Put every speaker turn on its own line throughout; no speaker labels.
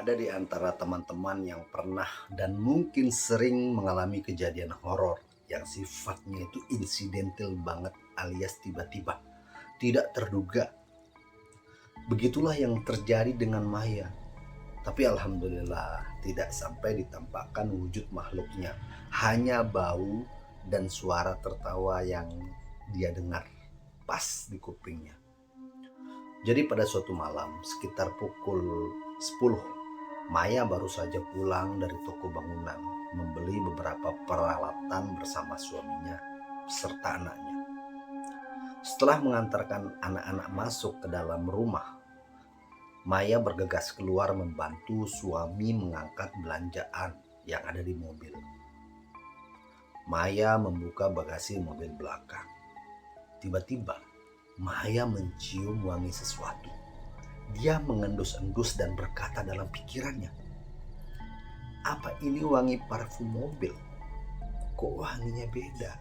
Ada di antara teman-teman yang pernah dan mungkin sering mengalami kejadian horor yang sifatnya itu insidental banget alias tiba-tiba, tidak terduga. Begitulah yang terjadi dengan Maya. Tapi alhamdulillah tidak sampai ditampakkan wujud makhluknya, hanya bau dan suara tertawa yang dia dengar pas di kupingnya. Jadi pada suatu malam sekitar pukul 10, Maya baru saja pulang dari toko bangunan membeli beberapa peralatan bersama suaminya serta anaknya. Setelah mengantarkan anak-anak masuk ke dalam rumah, Maya bergegas keluar membantu suami mengangkat belanjaan yang ada di mobil. Maya membuka bagasi mobil belakang. Tiba-tiba Maya mencium wangi sesuatu. Dia mengendus-endus dan berkata dalam pikirannya, "Apa ini wangi parfum mobil? Kok wanginya beda?"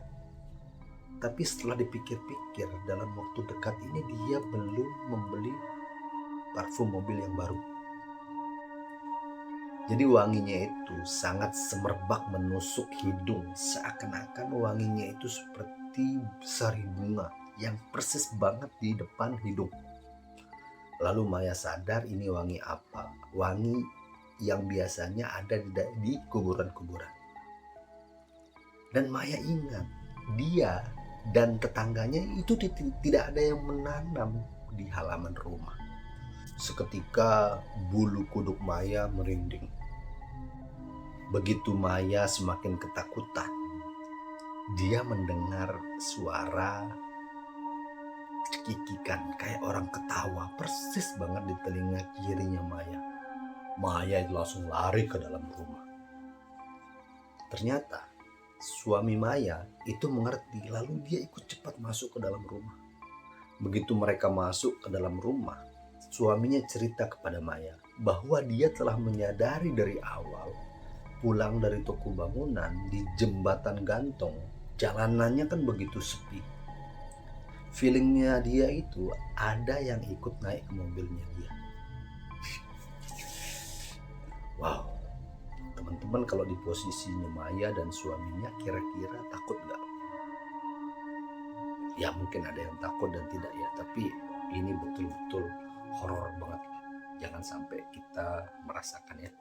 Tapi setelah dipikir-pikir, dalam waktu dekat ini dia belum membeli parfum mobil yang baru. Jadi wanginya itu sangat semerbak menusuk hidung, seakan-akan wanginya itu seperti sari bunga yang persis banget di depan hidung. Lalu Maya sadar ini wangi apa? Wangi yang biasanya ada di kuburan-kuburan. Dan Maya ingat, dia dan tetangganya itu tidak ada yang menanam di halaman rumah. Seketika bulu kuduk Maya merinding. Begitu Maya semakin ketakutan, dia mendengar suara cekikikan kayak orang ketawa persis banget di telinga kirinya Maya. Maya langsung lari ke dalam rumah. Ternyata suami Maya itu mengerti, lalu dia ikut cepat masuk ke dalam rumah. Begitu mereka masuk ke dalam rumah, suaminya cerita kepada Maya bahwa dia telah menyadari dari awal pulang dari toko bangunan di jembatan gantung, jalanannya kan begitu sepi. Feelingnya dia itu ada yang ikut naik ke mobilnya dia. Wow, teman-teman kalau di posisinya Maya dan suaminya kira-kira takut gak? Ya mungkin ada yang takut dan tidak ya, tapi ini betul-betul horor banget. Jangan sampai kita merasakan ya.